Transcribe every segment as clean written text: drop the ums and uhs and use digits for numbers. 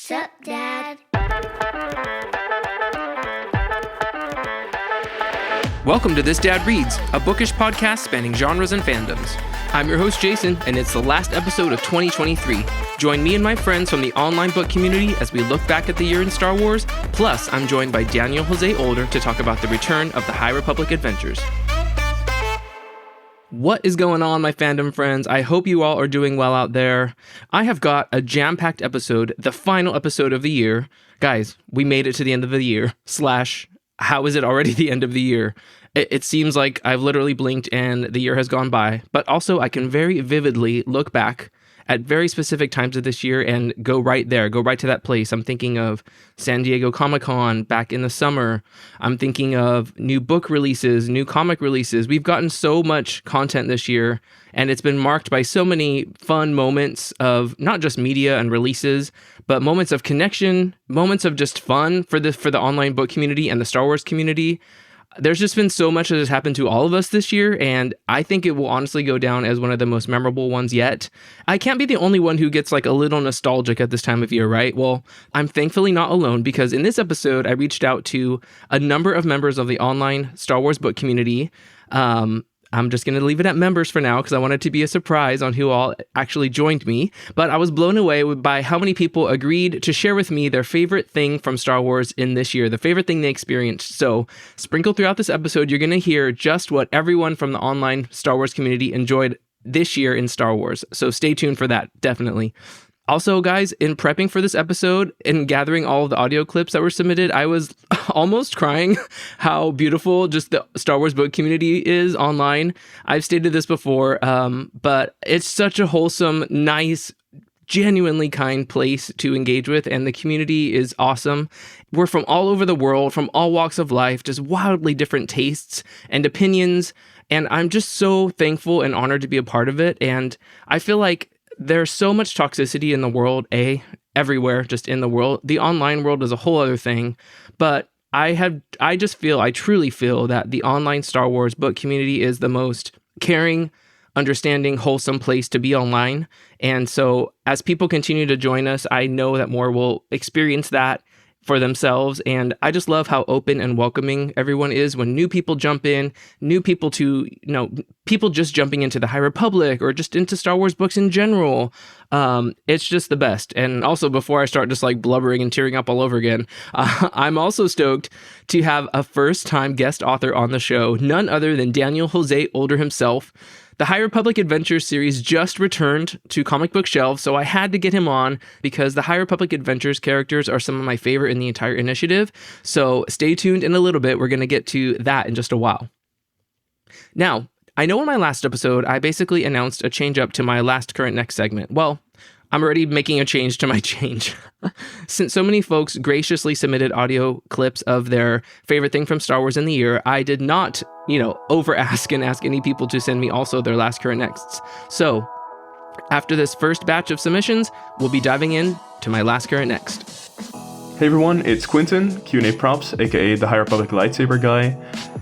Sup, Dad? Welcome to This Dad Reads, a bookish podcast spanning genres and fandoms. I'm your host, Jason, and it's the last episode of 2023. Join me and my friends from the online book community as we look back at the year in Star Wars. Plus, I'm joined by Daniel José Older to talk about the return of the High Republic adventures. What is going on, my fandom friends? I hope you all are doing well out there. I have got a jam-packed episode, the final episode of the year. Guys, we made it to the end of the year. How is it already the end of the year? It seems like I've literally blinked and the year has gone by. But also, I can very vividly look back at very specific times of this year and go right to that place. I'm thinking of San Diego Comic-Con back in the summer. I'm thinking of new book releases, new comic releases. We've gotten so much content this year, and it's been marked by so many fun moments of not just media and releases, but moments of connection, moments of just fun for the online book community and the Star Wars community. There's just been so much that has happened to all of us this year, and I think it will honestly go down as one of the most memorable ones yet. I can't be the only one who gets like a little nostalgic at this time of year, right? Well, I'm thankfully not alone, because in this episode, I reached out to a number of members of the online Star Wars book community. I'm just going to leave it at members for now because I want it to be a surprise on who all actually joined me. But I was blown away by how many people agreed to share with me their favorite thing from Star Wars in this year, the favorite thing they experienced. So sprinkled throughout this episode, you're going to hear just what everyone from the online Star Wars community enjoyed this year in Star Wars. So stay tuned for that, definitely. Also, guys, in prepping for this episode and gathering all of the audio clips that were submitted, I was almost crying how beautiful just the Star Wars book community is online. I've stated this before, but it's such a wholesome, nice, genuinely kind place to engage with, and the community is awesome. We're from all over the world, from all walks of life, just wildly different tastes and opinions, and I'm just so thankful and honored to be a part of it, and I feel like there's so much toxicity in the world, everywhere, just in the world. The online world is a whole other thing, but I truly feel that the online Star Wars book community is the most caring, understanding, wholesome place to be online. And so as people continue to join us, I know that more will experience that for themselves. And I just love how open and welcoming everyone is when new people jump in, people just jumping into the High Republic or just into Star Wars books in general. It's just the best. And also, before I start just like blubbering and tearing up all over again, I'm also stoked to have a first-time guest author on the show, none other than Daniel José Older himself. The High Republic Adventures series just returned to comic book shelves, so I had to get him on because the High Republic Adventures characters are some of my favorite in the entire initiative. So stay tuned in a little bit. We're going to get to that in just a while. Now, I know in my last episode, I basically announced a change up to my last current next segment. Well, I'm already making a change to my change. Since so many folks graciously submitted audio clips of their favorite thing from Star Wars in the year, I did not, over ask and ask any people to send me also their last current nexts. So, after this first batch of submissions, we'll be diving in to my last current next. Hey everyone, it's Quinton, Q&A Props, aka the High Republic lightsaber guy,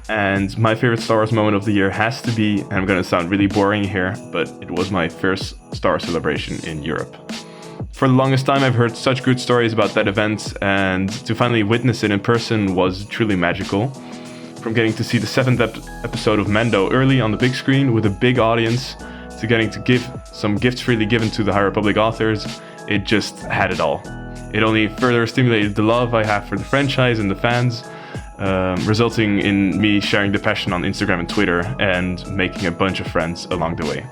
and my favorite Star Wars moment of the year has to be, and I'm gonna sound really boring here, but it was my first Star Wars celebration in Europe. For the longest time I've heard such good stories about that event, and to finally witness it in person was truly magical. From getting to see the 7th episode of Mando early on the big screen with a big audience, to getting to give some gifts freely given to the High Republic authors, it just had it all. It only further stimulated the love I have for the franchise and the fans, resulting in me sharing the passion on Instagram and Twitter and making a bunch of friends along the way.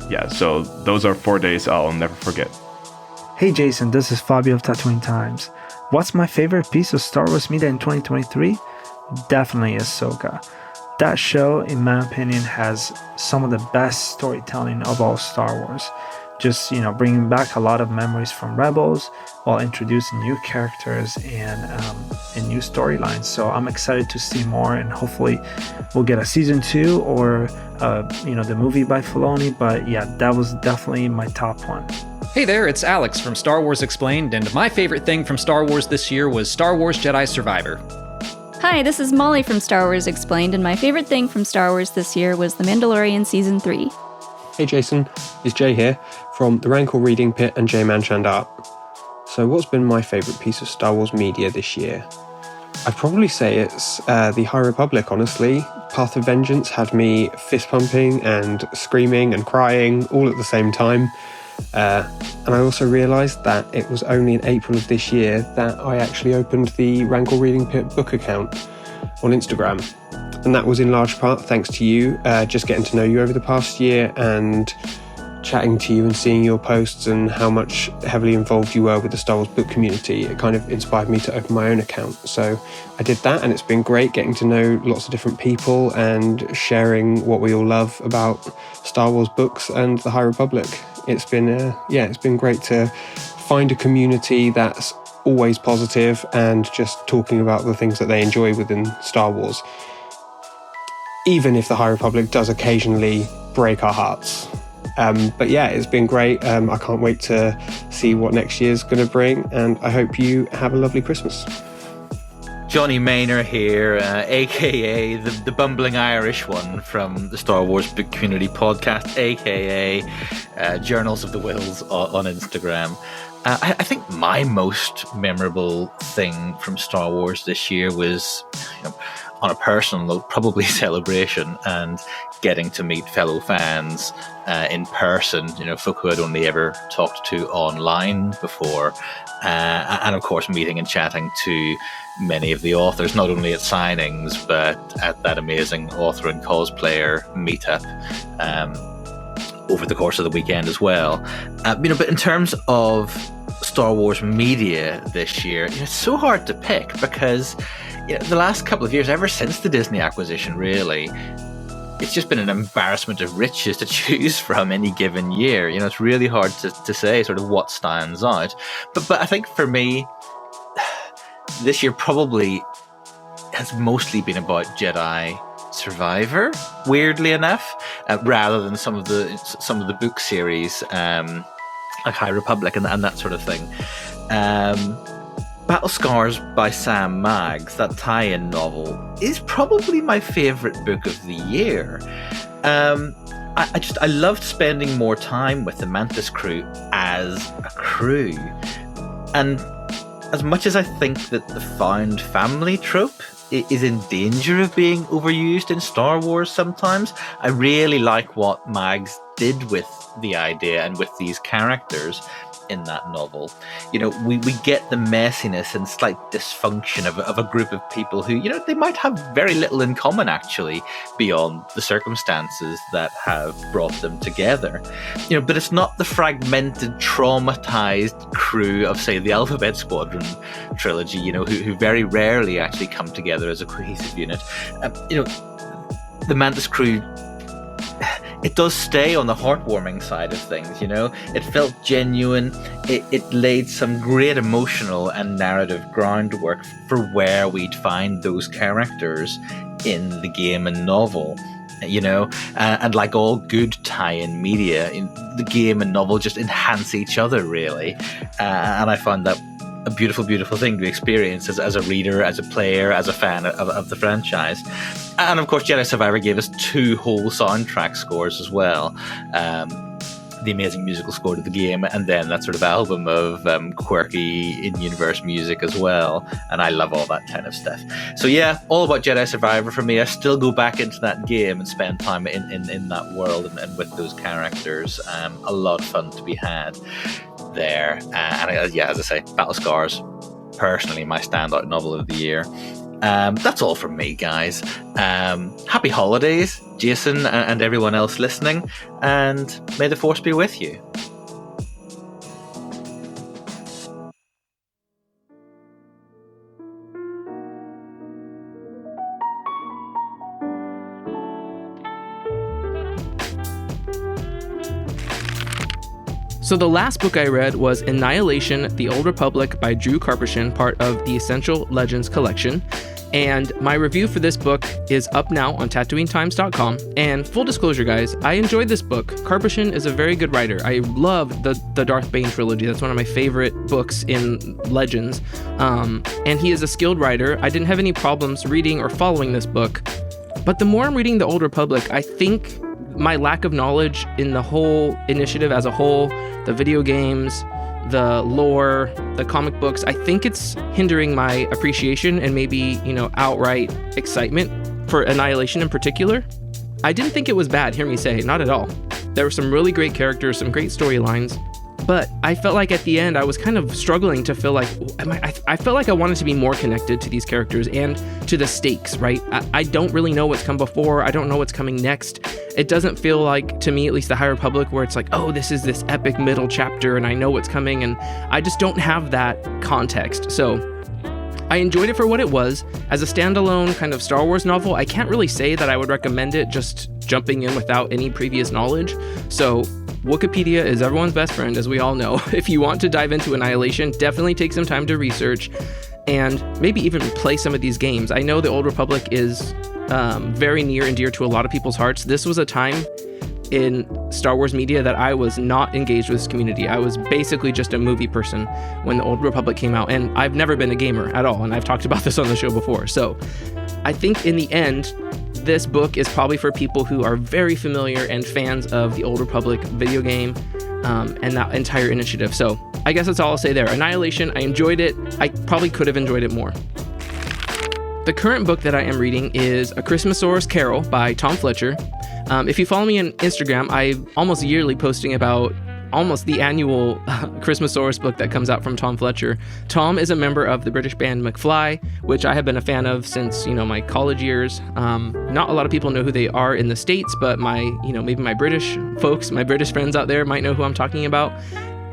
Yeah, so those are 4 days I'll never forget. Hey Jason, this is Fabio of Tatooine Times. What's my favorite piece of Star Wars media in 2023? Definitely Ahsoka. That show, in my opinion, has some of the best storytelling of all Star Wars. Just, bringing back a lot of memories from Rebels while introducing new characters and new storylines. So I'm excited to see more, and hopefully we'll get a season 2 or, the movie by Filoni. But yeah, that was definitely my top one. Hey there, it's Alex from Star Wars Explained, and my favorite thing from Star Wars this year was Star Wars Jedi Survivor. Hi, this is Molly from Star Wars Explained, and my favorite thing from Star Wars this year was The Mandalorian Season 3. Hey Jason, it's Jay here from the Rancor Reading Pit and J-Man Shandar. So what's been my favourite piece of Star Wars media this year? I'd probably say it's The High Republic, honestly. Path of Vengeance had me fist pumping and screaming and crying all at the same time. And I also realised that it was only in April of this year that I actually opened the Rancor Reading Pit book account on Instagram. And that was in large part thanks to you, just getting to know you over the past year and chatting to you and seeing your posts and how much heavily involved you were with the Star Wars book community. It kind of inspired me to open my own account. So I did that, and it's been great getting to know lots of different people and sharing what we all love about Star Wars books and the High Republic. It's been great to find a community that's always positive and just talking about the things that they enjoy within Star Wars. Even if the High Republic does occasionally break our hearts. But yeah, it's been great. I can't wait to see what next year's going to bring, and I hope you have a lovely Christmas. Johnny Maynor here, aka the bumbling Irish one from the Star Wars Book Community podcast, aka Journals of the Wills on Instagram. I think my most memorable thing from Star Wars this year was, on a personal note, probably Celebration and getting to meet fellow fans in person, folk who I'd only ever talked to online before, and of course meeting and chatting to many of the authors, not only at signings but at that amazing author and cosplayer meetup over the course of the weekend as well. But in terms of Star Wars media this year, it's so hard to pick because the last couple of years, ever since the Disney acquisition, really, it's just been an embarrassment of riches to choose from any given year. It's really hard to say sort of what stands out. But I think for me, this year probably has mostly been about Jedi Survivor, weirdly enough, rather than some of the book series, like High Republic and that sort of thing. Battle Scars by Sam Maggs, that tie-in novel, is probably my favourite book of the year. I loved spending more time with the Mantis crew as a crew. And as much as I think that the found family trope is in danger of being overused in Star Wars sometimes, I really like what Maggs did with the idea and with these characters in that novel. We get the messiness and slight dysfunction of a group of people who, they might have very little in common actually beyond the circumstances that have brought them together. But it's not the fragmented, traumatized crew of, say, the Alphabet Squadron trilogy, who very rarely actually come together as a cohesive unit. The Mantis crew, it does stay on the heartwarming side of things, It felt genuine. It laid some great emotional and narrative groundwork for where we'd find those characters in the game and novel, and like all good tie-in media, the game and novel just enhance each other, really. And I found that a beautiful, beautiful thing to experience as a reader, as a player, as a fan of the franchise. And of course, Jedi Survivor gave us 2 whole soundtrack scores as well. The amazing musical score to the game, and then that sort of album of quirky in-universe music as well. And I love all that kind of stuff. So yeah, all about Jedi Survivor for me. I still go back into that game and spend time in that world and with those characters. A lot of fun to be had there. And as I say, Battle Scars, personally my standout novel of the year. That's all from me, guys. Happy holidays, Jason and everyone else listening, and may the Force be with you. So the last book I read was Annihilation: The Old Republic by Drew Karpyshyn, part of the Essential Legends collection. And my review for this book is up now on TatooineTimes.com. And full disclosure, guys, I enjoyed this book. Karpyshyn is a very good writer. I love the Darth Bane trilogy. That's one of my favorite books in Legends. And he is a skilled writer. I didn't have any problems reading or following this book. But the more I'm reading The Old Republic, I think my lack of knowledge in the whole initiative as a whole, the video games, the lore, the comic books. I think it's hindering my appreciation and maybe, outright excitement for Annihilation in particular. I didn't think it was bad, hear me say, not at all. There were some really great characters, some great storylines, but I felt like at the end I was kind of struggling to feel like, I felt like I wanted to be more connected to these characters and to the stakes, right? I don't really know what's come before, I don't know what's coming next. It doesn't feel like, to me at least, the High Republic, where it's like, oh, this is this epic middle chapter and I know what's coming, and I just don't have that context. So I enjoyed it for what it was. As a standalone kind of Star Wars novel, I can't really say that I would recommend it just jumping in without any previous knowledge. So Wikipedia is everyone's best friend, as we all know. If you want to dive into Annihilation, definitely take some time to research and maybe even play some of these games. I know the Old Republic is very near and dear to a lot of people's hearts. This was a time in Star Wars media that I was not engaged with this community. I was basically just a movie person when the Old Republic came out, and I've never been a gamer at all, and I've talked about this on the show before. So I think in the end, this book is probably for people who are very familiar and fans of the Old Republic video game and that entire initiative. So I guess that's all I'll say there. Annihilation, I enjoyed it. I probably could have enjoyed it more. The current book that I am reading is A Christmasaurus Carol by Tom Fletcher. If you follow me on Instagram, I'm almost yearly posting about almost the annual Christmasaurus book that comes out from Tom Fletcher. Tom is a member of the British band McFly, which I have been a fan of since, my college years. Not a lot of people know who they are in the States, but maybe my British folks, my British friends out there might know who I'm talking about.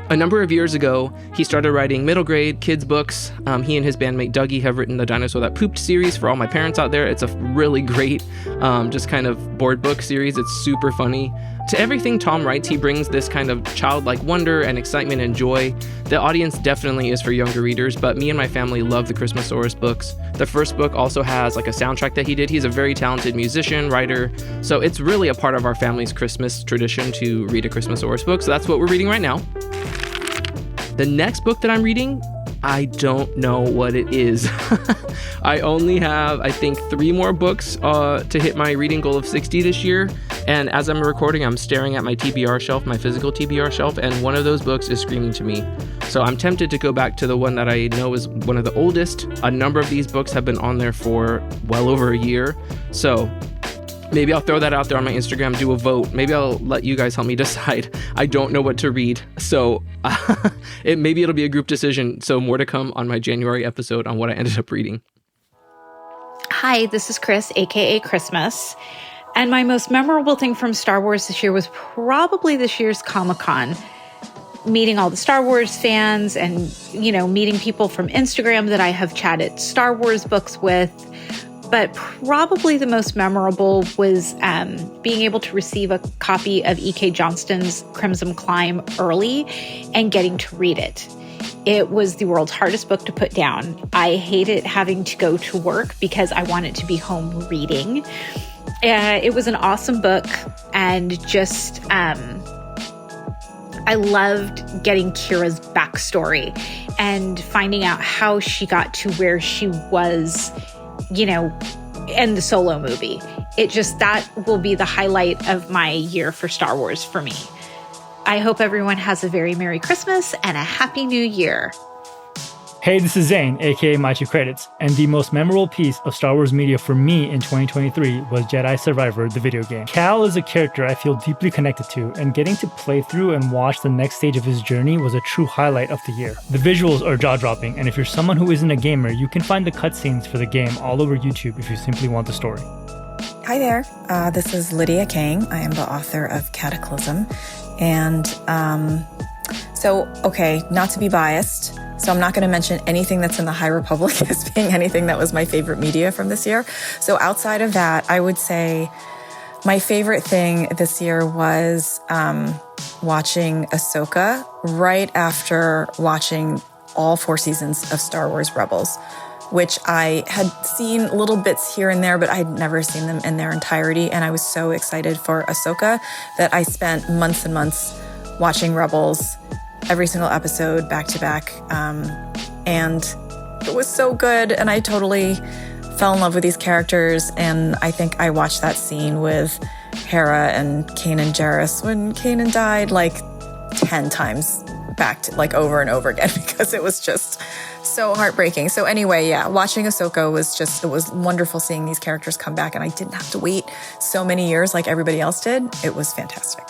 A number of years ago, he started writing middle grade kids books. He and his bandmate Dougie have written the Dinosaur That Pooped series for all my parents out there. It's a really great, just kind of board book series. It's super funny. To everything Tom writes, he brings this kind of childlike wonder and excitement and joy. The audience definitely is for younger readers, but me and my family love the Christmasaurus books. The first book also has like a soundtrack that he did. He's a very talented musician, writer, so it's really a part of our family's Christmas tradition to read a Christmasaurus book, so that's what we're reading right now. The next book that I'm reading, I don't know what it is. I only have, I think, 3 more books to hit my reading goal of 60 this year. And as I'm recording, I'm staring at my TBR shelf, my physical TBR shelf, and one of those books is screaming to me. So I'm tempted to go back to the one that I know is one of the oldest. A number of these books have been on there for well over a year. So maybe I'll throw that out there on my Instagram, do a vote. Maybe I'll let you guys help me decide. I don't know what to read. So maybe it'll be a group decision. So more to come on my January episode on what I ended up reading. Hi, this is Chris, aka Christmas. And my most memorable thing from Star Wars this year was probably this year's Comic-Con. Meeting all the Star Wars fans and, meeting people from Instagram that I have chatted Star Wars books with. But probably the most memorable was being able to receive a copy of E.K. Johnston's Crimson Climb early and getting to read it. It was the world's hardest book to put down. I hated having to go to work because I wanted to be home reading. It was an awesome book, and just I loved getting Kira's backstory and finding out how she got to where she was, in the Solo movie. That will be the highlight of my year for Star Wars for me. I hope everyone has a very Merry Christmas and a Happy New Year. Hey, this is Zane, aka My Two Credits, and the most memorable piece of Star Wars media for me in 2023 was Jedi Survivor, the video game. Cal is a character I feel deeply connected to, and getting to play through and watch the next stage of his journey was a true highlight of the year. The visuals are jaw-dropping, and if you're someone who isn't a gamer, you can find the cutscenes for the game all over YouTube if you simply want the story. Hi there, this is Lydia Kang. I am the author of Cataclysm, and not to be biased, so I'm not going to mention anything that's in the High Republic as being anything that was my favorite media from this year. So outside of that, I would say my favorite thing this year was watching Ahsoka right after watching all 4 seasons of Star Wars Rebels, which I had seen little bits here and there, but I'd never seen them in their entirety. And I was so excited for Ahsoka that I spent months and months watching Rebels, every single episode back to back. And it was so good. And I totally fell in love with these characters. And I think I watched that scene with Hera and Kanan Jarrus when Kanan died like 10 times back to like over and over again because it was just so heartbreaking. So anyway, yeah, watching Ahsoka it was wonderful seeing these characters come back, and I didn't have to wait so many years like everybody else did. It was fantastic.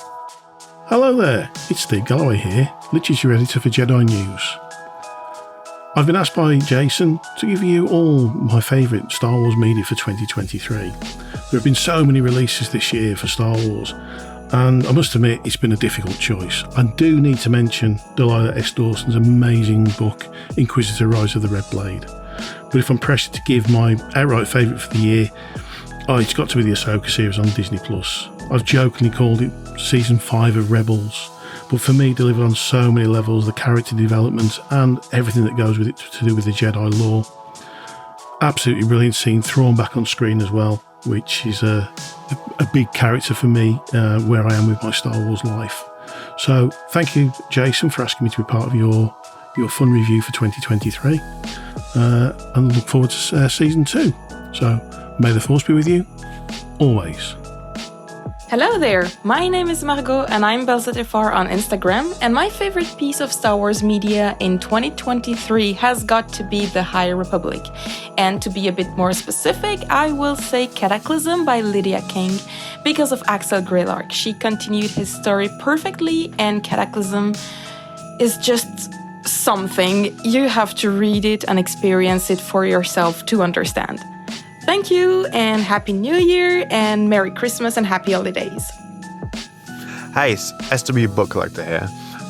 Hello there, it's Steve Galloway here, Literature Editor for Jedi News. I've been asked by Jason to give you all my favourite Star Wars media for 2023. There have been so many releases this year for Star Wars, and I must admit it's been a difficult choice. I do need to mention Delilah S. Dawson's amazing book, Inquisitor Rise of the Red Blade. But if I'm pressured to give my outright favourite for the year, it's got to be the Ahsoka series on Disney+. I've jokingly called it Season 5 of Rebels, but for me, delivered on so many levels, the character development and everything that goes with it to do with the Jedi lore. Absolutely brilliant scene thrown back on screen as well, which is a big character for me where I am with my Star Wars life. So thank you, Jason, for asking me to be part of your fun review for 2023, and look forward to Season 2. So may the Force be with you, always. Hello there, my name is Margot and I'm BelzetFR on Instagram, and my favorite piece of Star Wars media in 2023 has got to be The High Republic. And to be a bit more specific, I will say Cataclysm by Lydia King, because of Axel Greylark. She continued his story perfectly, and Cataclysm is just something. You have to read it and experience it for yourself to understand. Thank you, and Happy New Year, and Merry Christmas, and Happy Holidays. Hey, it's SW Book Collector here,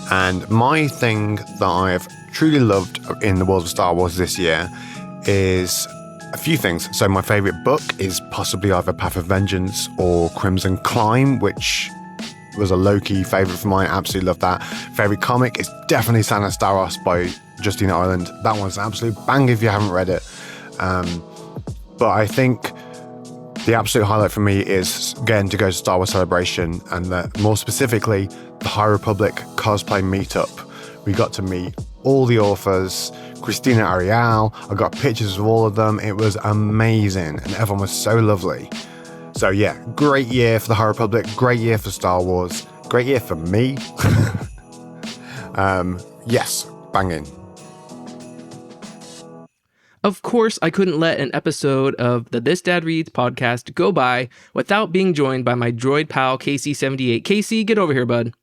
and my thing that I've truly loved in the world of Star Wars this year is a few things. So my favourite book is possibly either Path of Vengeance or Crimson Climb, which was a low-key favourite for mine. Absolutely love that. Favourite comic is definitely Sana Staros by Justina Ireland. That one's an absolute bang if you haven't read it. But I think the absolute highlight for me is getting to go to Star Wars Celebration, and more specifically, the High Republic cosplay meetup. We got to meet all the authors, Christina Ariel. I got pictures of all of them. It was amazing, and everyone was so lovely. So yeah, great year for the High Republic, great year for Star Wars, great year for me. Yes, banging. Of course, I couldn't let an episode of the This Dad Reads podcast go by without being joined by my droid pal, Casey78. Casey, get over here, bud.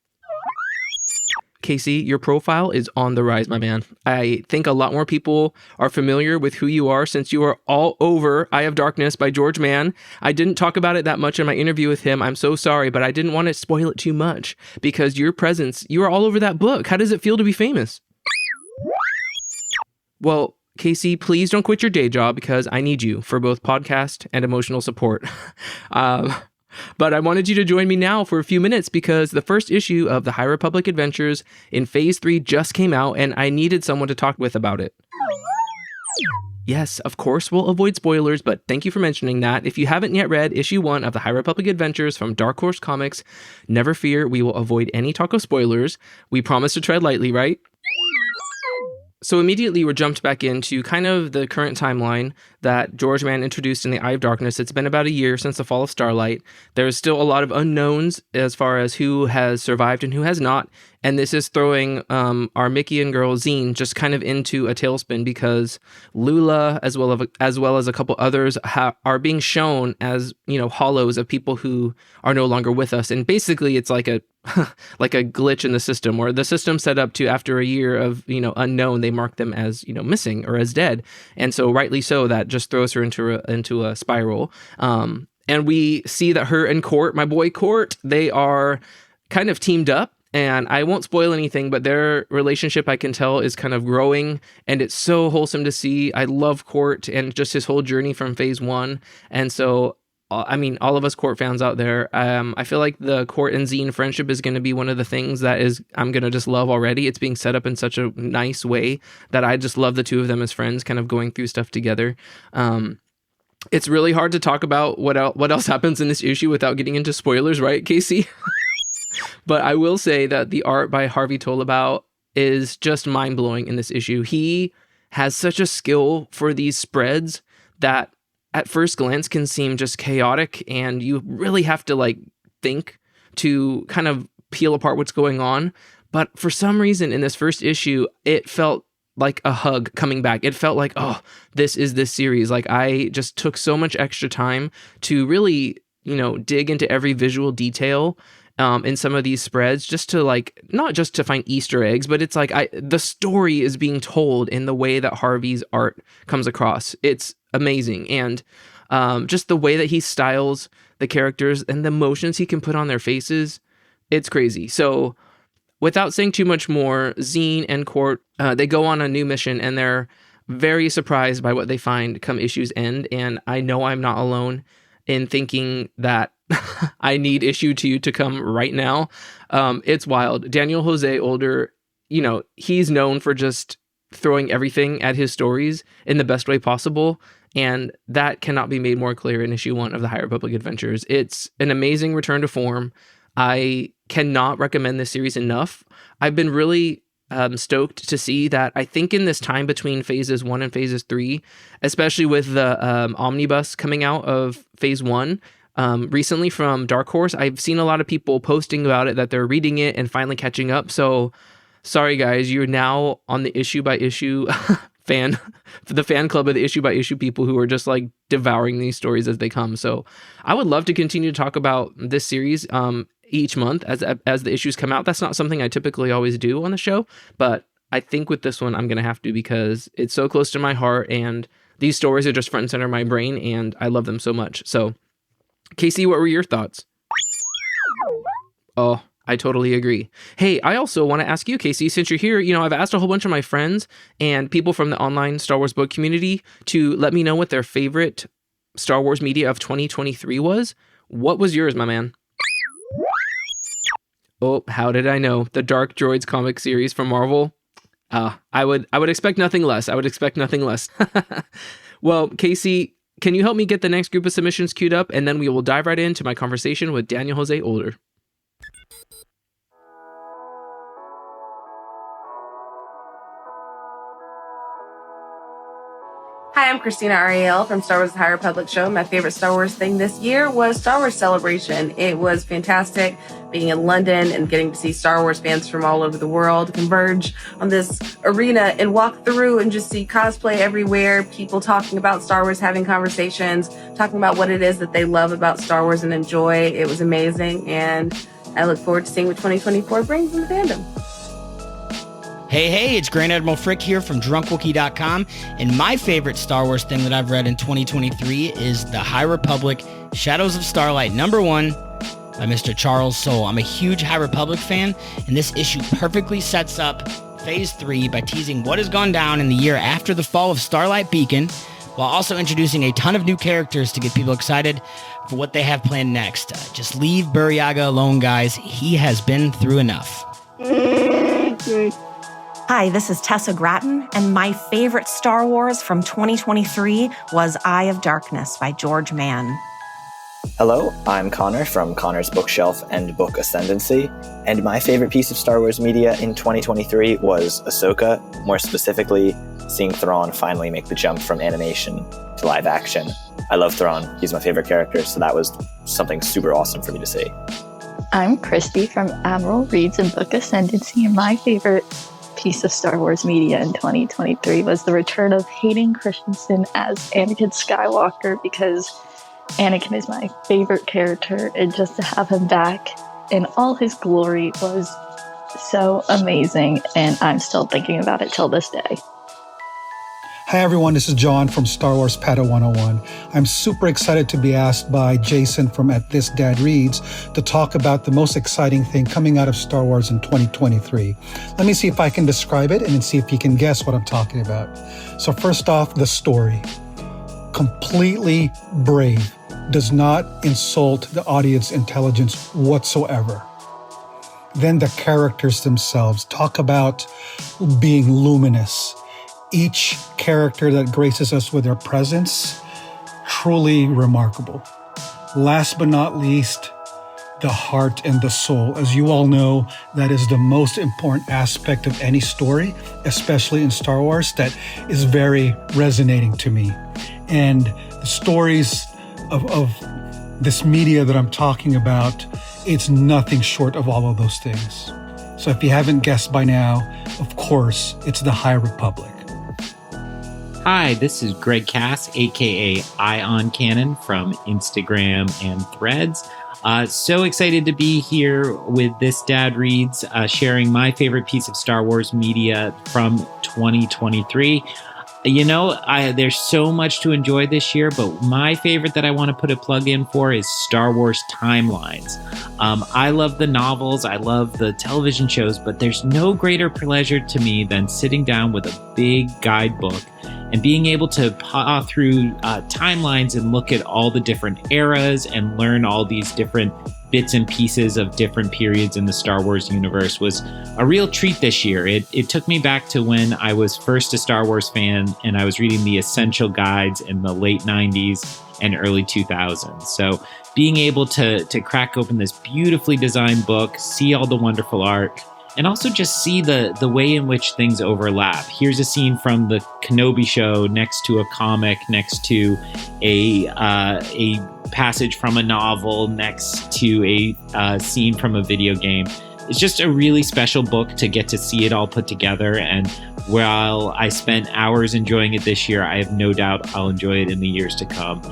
Casey, your profile is on the rise, my man. I think a lot more people are familiar with who you are since you are all over Eye of Darkness by George Mann. I didn't talk about it that much in my interview with him. I'm so sorry, but I didn't want to spoil it too much because your presence, you are all over that book. How does it feel to be famous? Well, Casey, please don't quit your day job because I need you for both podcast and emotional support. But I wanted you to join me now for a few minutes because the first issue of the High Republic Adventures in Phase 3 just came out, and I needed someone to talk with about it. Yes, of course, we'll avoid spoilers, but thank you for mentioning that. If you haven't yet read issue 1 of the High Republic Adventures from Dark Horse Comics, never fear, we will avoid any talk of spoilers. We promise to tread lightly, right? So immediately we're jumped back into kind of the current timeline that George Mann introduced in the Eye of Darkness. It's been about a year since the fall of Starlight. There's still a lot of unknowns as far as who has survived and who has not. And this is throwing our Mickey girl Zine just kind of into a tailspin because Lula, as well as a couple others, are being shown as, hollows of people who are no longer with us. And basically, it's like a glitch in the system, or the system set up to, after a year of unknown, they mark them as missing or as dead. And so, rightly so, that just throws her into a spiral. And we see that her and Court, my boy Court, they are kind of teamed up. And I won't spoil anything, but their relationship, I can tell, is kind of growing, and it's so wholesome to see. I love Court and just his whole journey from Phase 1. And so, all of us Court fans out there, I feel like the Court and Zine friendship is going to be one of the things that I'm going to just love already. It's being set up in such a nice way that I just love the two of them as friends, kind of going through stuff together. It's really hard to talk about what else happens in this issue without getting into spoilers, right, Casey? But I will say that the art by Harvey Tolabau is just mind-blowing in this issue. He has such a skill for these spreads that at first glance can seem just chaotic, and you really have to think to kind of peel apart what's going on. But for some reason in this first issue, it felt like a hug coming back. It felt like, oh, this is this series. Like I just took so much extra time to really, dig into every visual detail in some of these spreads, just to like, not just to find Easter eggs, but it's like the story is being told in the way that Harvey's art comes across. It's amazing. And just the way that he styles the characters and the emotions he can put on their faces, it's crazy. So without saying too much more, Zine and Court, they go on a new mission and they're very surprised by what they find come issue's end. And I know I'm not alone in thinking that I need issue 2 to come right now. It's wild. Daniel José Older, he's known for just throwing everything at his stories in the best way possible. And that cannot be made more clear in issue 1 of the High Republic Adventures. It's an amazing return to form. I cannot recommend this series enough. I've been really stoked to see that. I think in this time between phases 1 and phases 3, especially with the omnibus coming out of phase 1, recently from Dark Horse, I've seen a lot of people posting about it, that they're reading it and finally catching up. So sorry guys, you're now on the issue by issue the fan club of the issue by issue people who are just like devouring these stories as they come. So I would love to continue to talk about this series each month as the issues come out. That's not something I typically always do on the show, but I think with this one I'm going to have to, because it's so close to my heart and these stories are just front and center of my brain and I love them so much. So Casey, what were your thoughts? Oh, I totally agree. Hey, I also want to ask you, Casey, since you're here, I've asked a whole bunch of my friends and people from the online Star Wars book community to let me know what their favorite Star Wars media of 2023 was. What was yours, my man? Oh, how did I know? The Dark Droids comic series from Marvel. I would expect nothing less. Well, Casey, can you help me get the next group of submissions queued up, and then we will dive right into my conversation with Daniel José Older. Hi, I'm Christina Ariel from Star Wars The High Republic Show. My favorite Star Wars thing this year was Star Wars Celebration. It was fantastic being in London and getting to see Star Wars fans from all over the world converge on this arena and walk through and just see cosplay everywhere, people talking about Star Wars, having conversations, talking about what it is that they love about Star Wars and enjoy. It was amazing, and I look forward to seeing what 2024 brings in the fandom. Hey, it's Grand Admiral Frick here from DrunkWookie.com, and my favorite Star Wars thing that I've read in 2023 is The High Republic Shadows of Starlight #1 by Mr. Charles Soule. I'm a huge High Republic fan, and this issue perfectly sets up Phase 3 by teasing what has gone down in the year after the fall of Starlight Beacon, while also introducing a ton of new characters to get people excited for what they have planned next. Just leave Buryaga alone, guys. He has been through enough. Hi, this is Tessa Grattan, and my favorite Star Wars from 2023 was Eye of Darkness by George Mann. Hello, I'm Connor from Connor's Bookshelf and Book Ascendancy, and my favorite piece of Star Wars media in 2023 was Ahsoka, more specifically, seeing Thrawn finally make the jump from animation to live action. I love Thrawn, he's my favorite character, so that was something super awesome for me to see. I'm Christy from Admiral Reads and Book Ascendancy, and my favorite piece of Star Wars media in 2023 was the return of Hayden Christensen as Anakin Skywalker, because Anakin is my favorite character, and just to have him back in all his glory was so amazing, and I'm still thinking about it till this day. Hi everyone, this is John from Star Wars Pata 101. I'm super excited to be asked by Jason from At This Dad Reads to talk about the most exciting thing coming out of Star Wars in 2023. Let me see if I can describe it and then see if you can guess what I'm talking about. So first off, the story. Completely brave. Does not insult the audience intelligence whatsoever. Then the characters themselves. Talk about being luminous. Each character that graces us with their presence, truly remarkable. Last but not least, the heart and the soul. As you all know, that is the most important aspect of any story, especially in Star Wars, that is very resonating to me. And the stories of this media that I'm talking about, it's nothing short of all of those things. So if you haven't guessed by now, of course, it's the High Republic. Hi, this is Greg Cass, aka Ion Cannon from Instagram and Threads. So excited to be here with This Dad Reads, sharing my favorite piece of Star Wars media from 2023. You know, there's so much to enjoy this year, but my favorite that I want to put a plug in for is Star Wars Timelines. I love the novels, I love the television shows, but there's no greater pleasure to me than sitting down with a big guidebook and being able to paw through timelines and look at all the different eras and learn all these different bits and pieces of different periods in the Star Wars universe was a real treat this year. It took me back to when I was first a Star Wars fan and I was reading the essential guides in the late 90s and early 2000s. So being able to crack open this beautifully designed book, see all the wonderful art, and also just see the way in which things overlap. Here's a scene from the Kenobi show next to a comic, next to a passage from a novel, next to a scene from a video game. It's just a really special book to get to see it all put together. And while I spent hours enjoying it this year, I have no doubt I'll enjoy it in the years to come.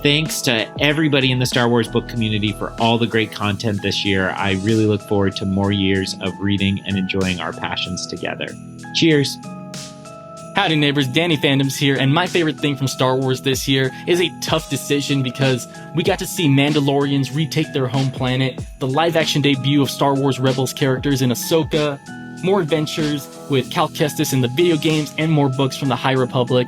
Thanks to everybody in the Star Wars book community for all the great content this year. I really look forward to more years of reading and enjoying our passions together. Cheers. Howdy neighbors, Danny Fandoms here, and my favorite thing from Star Wars this year is a tough decision because we got to see Mandalorians retake their home planet, the live-action debut of Star Wars Rebels characters in Ahsoka, more adventures with Cal Kestis in the video games, and more books from the High Republic.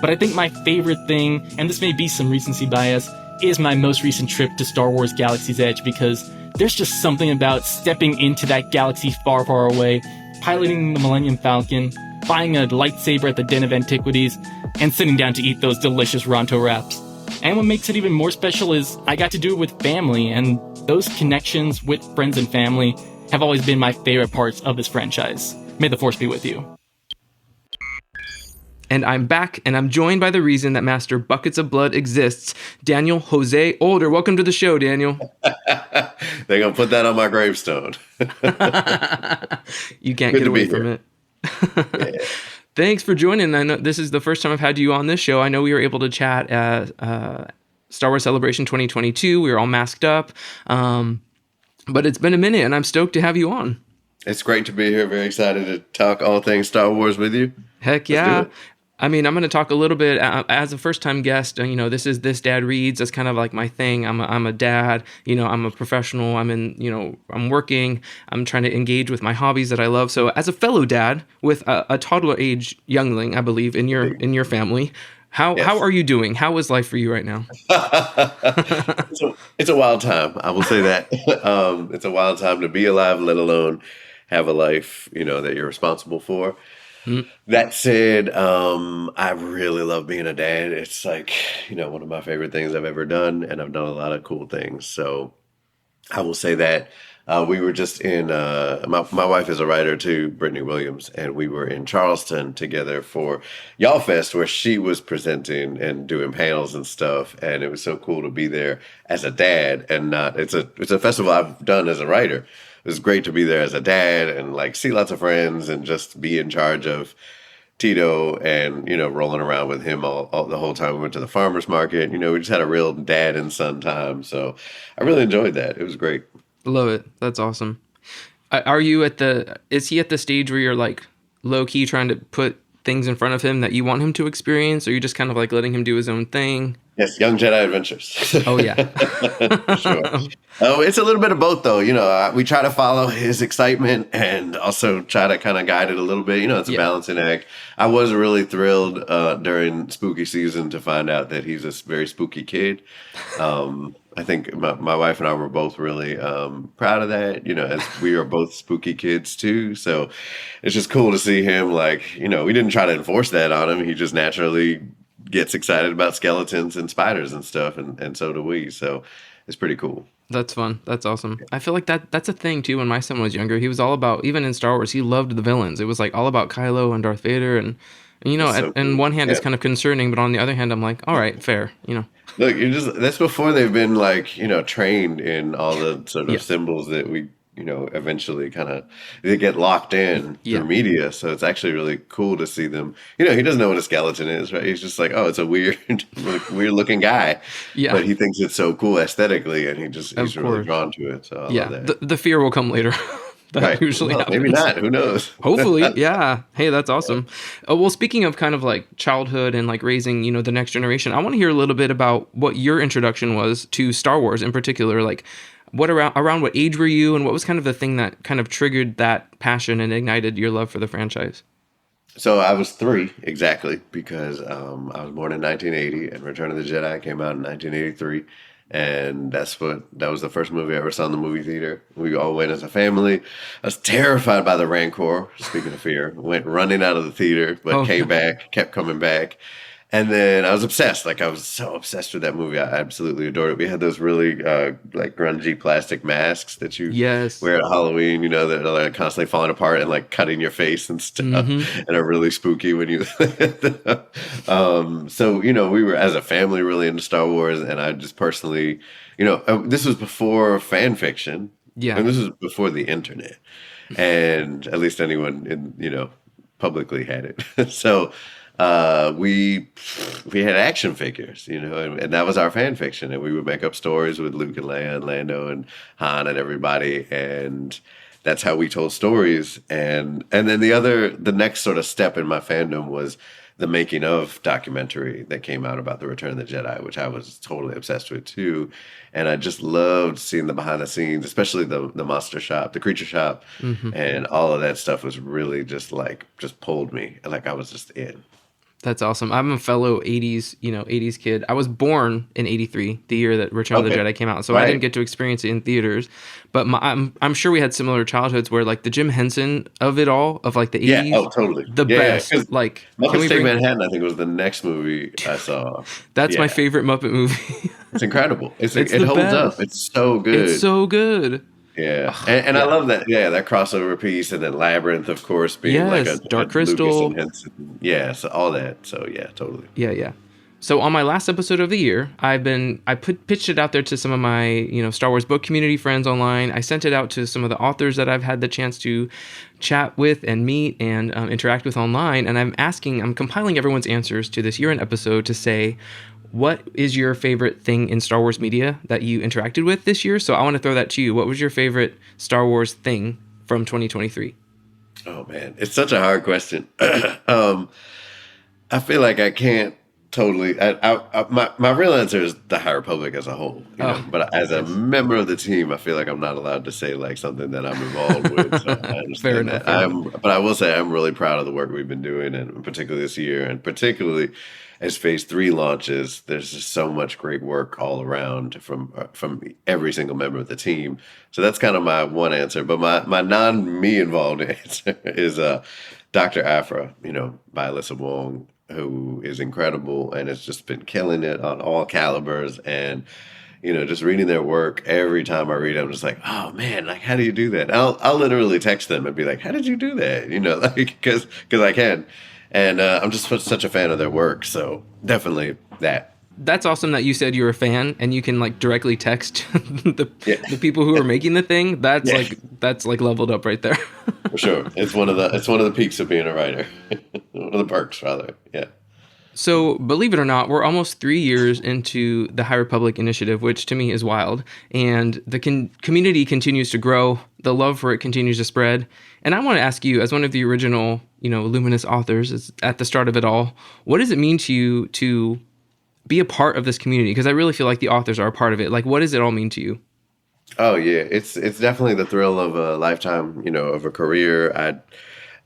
But I think my favorite thing, and this may be some recency bias, is my most recent trip to Star Wars Galaxy's Edge, because there's just something about stepping into that galaxy far, far away, piloting the Millennium Falcon, buying a lightsaber at the Den of Antiquities, and sitting down to eat those delicious Ronto wraps. And what makes it even more special is I got to do it with family, and those connections with friends and family have always been my favorite parts of this franchise. May the Force be with you. And I'm back, and I'm joined by the reason that Master Buckets of Blood exists, Daniel José Older. Welcome to the show, Daniel. They're going to put that on my gravestone. You can't get away from it. Yeah. Thanks for joining. I know this is the first time I've had you on this show. I know we were able to chat at Star Wars Celebration 2022. We were all masked up. But it's been a minute, and I'm stoked to have you on. It's great to be here. Very excited to talk all things Star Wars with you. Heck yeah. I mean, I'm going to talk a little bit as a first-time guest. You know, this is This Dad Reads. That's kind of like my thing. I'm a dad. You know, I'm a professional. I'm working. I'm trying to engage with my hobbies that I love. So, as a fellow dad with a toddler-age youngling, I believe in your family, how are you doing? How is life for you right now? It's a wild time. I will say that. It's a wild time to be alive, let alone have a life, that you're responsible for. That said, I really love being a dad. It's like, one of my favorite things I've ever done, and I've done a lot of cool things. So I will say that we were just in, my wife is a writer too, Brittany Williams, and we were in Charleston together for Y'all Fest, where she was presenting and doing panels and stuff. And it was so cool to be there as a dad and not, it's a festival I've done as a writer. It was great to be there as a dad and see lots of friends and just be in charge of Tito and, rolling around with him all the whole time. We went to the farmer's market. We just had a real dad and son time. So I really enjoyed that. It was great. Love it. That's awesome. Is he at the stage where you're low key trying to put things in front of him that you want him to experience? Or are you just kind of letting him do his own thing? Yes, Young Jedi Adventures. Oh, yeah. Sure. It's a little bit of both, though. We try to follow his excitement and also try to kind of guide it a little bit. It's a balancing act. I was really thrilled during spooky season to find out that he's a very spooky kid. I think my wife and I were both really proud of that, as we are both spooky kids, too. So it's just cool to see him, we didn't try to enforce that on him. He just naturally gets excited about skeletons and spiders and stuff, and so do we. So it's pretty cool. That's fun. That's awesome. I feel like that's a thing too. When my son was younger, he was all about, even in Star Wars, he loved the villains. It was all about Kylo and Darth Vader, and on one hand it's kind of concerning, but on the other hand I'm like, all right, fair. Look, that's before they've been trained in all the sort of symbols that we eventually they get locked in through media. So it's actually really cool to see them. He doesn't know what a skeleton is, right? He's just like, oh, it's a weird looking guy. Yeah. But he thinks it's so cool aesthetically, and he's really drawn to it. So I love that. The fear will come later. That usually happens. Maybe not. Who knows? Hopefully, yeah. Hey, that's awesome. Well, speaking of kind of like childhood and like raising, the next generation, I want to hear a little bit about what your introduction was to Star Wars in particular. Like, what around what age were you, and what was kind of the thing that kind of triggered that passion and ignited your love for the franchise? So I was 3 exactly, because I was born in 1980, and Return of the Jedi came out in 1983. And that was the first movie I ever saw in the movie theater. We all went as a family. I was terrified by the Rancor, speaking of fear. Went running out of the theater, but came back, kept coming back. And then I was obsessed. Like, I was so obsessed with that movie. I absolutely adored it. We had those really like grungy plastic masks that you wear at Halloween, that are like constantly falling apart and like cutting your face and stuff, and are really spooky when you. So we were as a family really into Star Wars, and I just personally, this was before fan fiction, and this was before the internet, and at least anyone in publicly had it. So. We had action figures, and that was our fan fiction, and we would make up stories with Luke and Leia and Lando and Han and everybody, and that's how we told stories. And then the next sort of step in my fandom was the making of documentary that came out about the Return of the Jedi, which I was totally obsessed with too. And I just loved seeing the behind the scenes, especially the monster shop, the creature shop, and all of that stuff was really just pulled me. Like I was just in. That's awesome. I'm a fellow 80s kid. I was born in 83, the year that Return of the Jedi came out. So I didn't get to experience it in theaters. But I'm sure we had similar childhoods where like the Jim Henson of it all, of like the 80s. Yeah, totally. The best. Like Muppets Take Manhattan, I think, was the next movie I saw. That's my favorite Muppet movie. It's incredible. It holds up. It's so good. It's so good. Yeah, and I love that. Yeah, that crossover piece, and then Labyrinth, of course, being like a Dark Crystal. Yeah, so all that. So yeah, totally. Yeah. So on my last episode of the year, I pitched it out there to some of my Star Wars book community friends online. I sent it out to some of the authors that I've had the chance to chat with and meet and interact with online, and I'm compiling everyone's answers to this year-end episode to say, what is your favorite thing in Star Wars media that you interacted with this year? So I want to throw that to you. What was your favorite Star Wars thing from 2023? Oh man, it's such a hard question. I feel like I can't totally. My real answer is the High Republic as a whole. But as a member of the team, I feel like I'm not allowed to say like something that I'm involved with. So I understand that. But I will say I'm really proud of the work we've been doing, and particularly this year, and particularly as Phase 3 launches, there's just so much great work all around from every single member of the team. So that's kind of my one answer. But my non-me involved answer is Dr. Aphra, by Alyssa Wong, who is incredible and has just been killing it on all calibers. And just reading their work, every time I read it, I'm just like, oh man, like how do you do that? I'll literally text them and be like, how did you do that? Because I can. And I'm just such a fan of their work, so definitely that. That's awesome that you said you're a fan and you can like directly text the people who are making the thing. That's like leveled up right there. For sure, it's one of the peaks of being a writer, one of the perks rather. Yeah. So, believe it or not, we're almost 3 years into the High Republic initiative, which to me is wild. And the community continues to grow. The love for it continues to spread. And I want to ask you, as one of the original, Luminous authors at the start of it all, what does it mean to you to be a part of this community? Because I really feel like the authors are a part of it. Like, what does it all mean to you? Oh, yeah. It's definitely the thrill of a lifetime, of a career.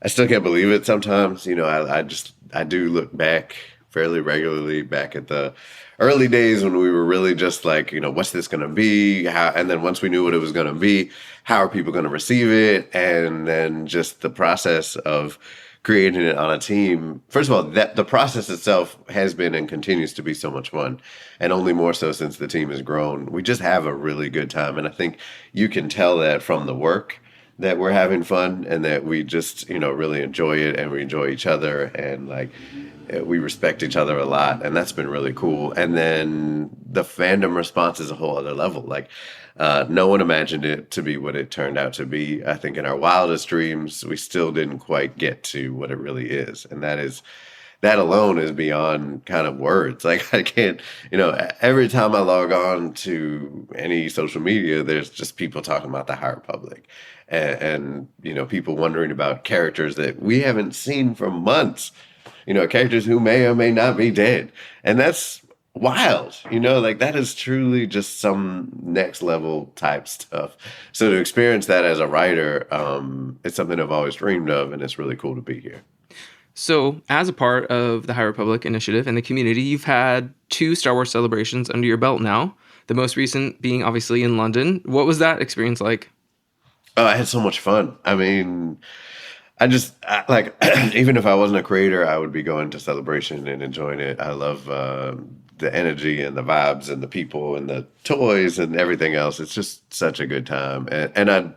I still can't believe it sometimes. I do look back fairly regularly back at the early days when we were really just like, what's this going to be? And then once we knew what it was going to be, how are people going to receive it? And then just the process of creating it on a team. First of all, the process itself has been and continues to be so much fun, and only more so since the team has grown. We just have a really good time. And I think you can tell that from the work, that we're having fun and that we just, really enjoy it, and we enjoy each other. And like, we respect each other a lot, and that's been really cool. And then the fandom response is a whole other level. Like, no one imagined it to be what it turned out to be. I think in our wildest dreams, we still didn't quite get to what it really is. And that alone is beyond kind of words. Like, I can't, every time I log on to any social media, there's just people talking about the High Republic and people wondering about characters that we haven't seen for months, characters who may or may not be dead. And that's wild, like that is truly just some next level type stuff. So to experience that as a writer, it's something I've always dreamed of, and it's really cool to be here. So, as a part of the High Republic Initiative and the community, you've had 2 Star Wars celebrations under your belt now, the most recent being obviously in London. What was that experience like? Oh, I had so much fun. I mean, even if I wasn't a creator, I would be going to Celebration and enjoying it. I love the energy and the vibes and the people and the toys and everything else. It's just such a good time. And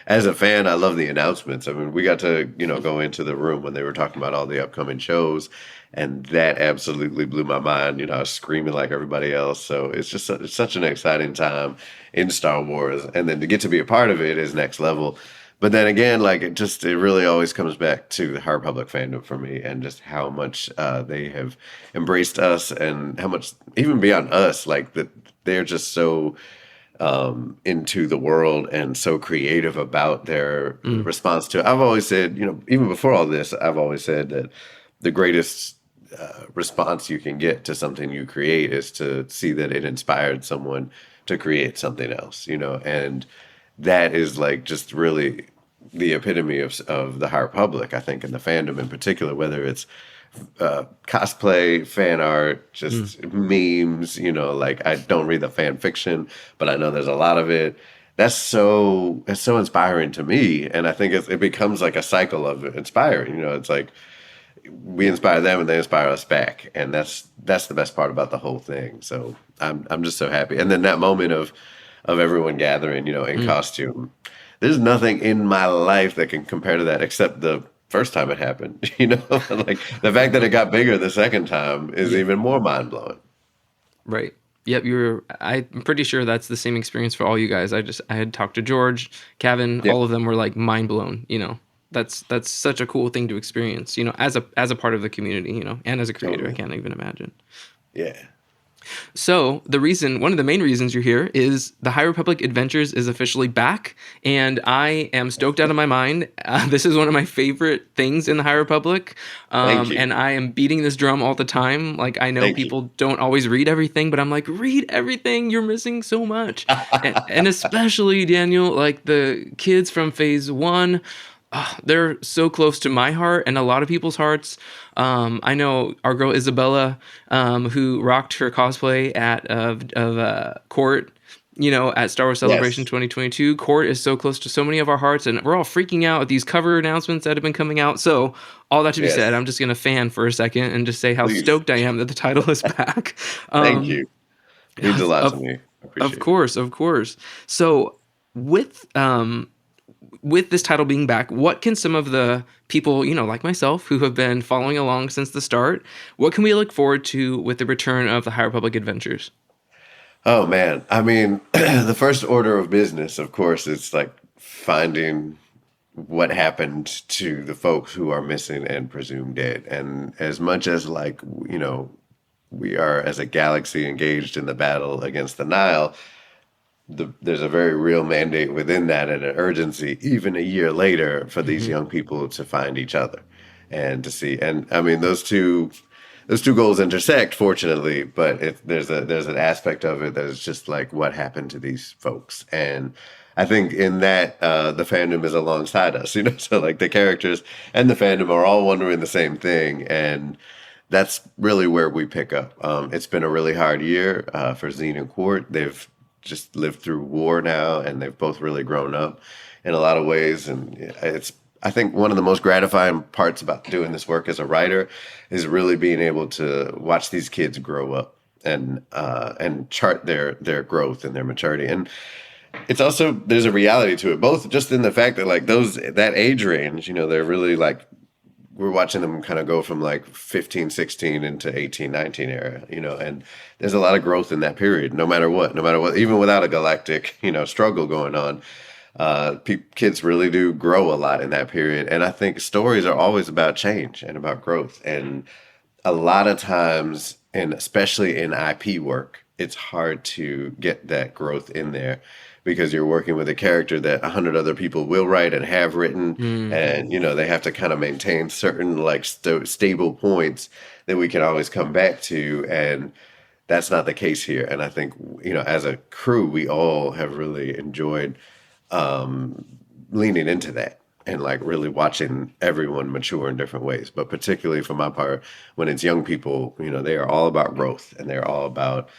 as a fan, I love the announcements. I mean, we got to, go into the room when they were talking about all the upcoming shows, and that absolutely blew my mind. I was screaming like everybody else. So it's just it's such an exciting time in Star Wars. And then to get to be a part of it is next level. But then again, like it really always comes back to the High Republic fandom for me, and just how much they have embraced us, and how much, even beyond us, like that they're just so into the world and so creative about their response to it. I've always said, even before all this, I've always said that the greatest response you can get to something you create is to see that it inspired someone to create something else, and that is like just really the epitome of the High Republic, I think, in the fandom in particular, whether it's cosplay, fan art, just memes, like I don't read the fan fiction, but I know there's a lot of it. It's so inspiring to me. And I think it becomes like a cycle of inspiring, it's like we inspire them and they inspire us back. And that's the best part about the whole thing. So I'm just so happy. And then that moment of everyone gathering, in costume, there's nothing in my life that can compare to that except the first time it happened, like the fact that it got bigger the second time is even more mind blowing. Right. Yep. I'm pretty sure that's the same experience for all you guys. I had talked to George, Kevin, all of them were like mind blown, that's such a cool thing to experience, as a part of the community, and as a creator, totally. I can't even imagine. Yeah. So one of the main reasons you're here is the High Republic Adventures is officially back, and I am stoked out of my mind. This is one of my favorite things in the High Republic, and I am beating this drum all the time. Like, I know people don't always read everything, but I'm like, read everything. You're missing so much. and especially, Daniel, like the kids from Phase 1, they're so close to my heart and a lot of people's hearts. I know our girl Isabella, who rocked her cosplay of Court, at Star Wars Celebration 2022. Court is so close to so many of our hearts, and we're all freaking out at these cover announcements that have been coming out. So all that to be said, I'm just going to fan for a second and just say how stoked I am that the title is back. Thank you. It means a lot to me. Of course. So with this title being back, what can some of the people, like myself, who have been following along since the start, what can we look forward to with the return of the High Republic Adventures? Oh, man. I mean, the first order of business, of course, is like finding what happened to the folks who are missing and presumed dead. And as much as we are as a galaxy engaged in the battle against the Nile, there's a very real mandate within that and an urgency, even a year later, for these young people to find each other and to see. And I mean, those two goals intersect, fortunately, but there's an aspect of it that is just like what happened to these folks. And I think in that the fandom is alongside us, so like the characters and the fandom are all wondering the same thing. And that's really where we pick up. It's been a really hard year for Zine and Quart. They've just lived through war now, and they've both really grown up in a lot of ways. And I think one of the most gratifying parts about doing this work as a writer is really being able to watch these kids grow up and chart their growth and their maturity. And it's also, there's a reality to it, both just in the fact that like that age range, they're really like we're watching them kind of go from like 15, 16 into 18, 19 era, and there's a lot of growth in that period, no matter what, even without a galactic, struggle going on. Kids really do grow a lot in that period. And I think stories are always about change and about growth. And a lot of times, and especially in IP work, it's hard to get that growth in there because you're working with a character that 100 other people will write and have written. And, they have to kind of maintain certain like stable points that we can always come back to. And that's not the case here. And I think, as a crew, we all have really enjoyed leaning into that and like really watching everyone mature in different ways. But particularly for my part, when it's young people, they are all about growth and they're all about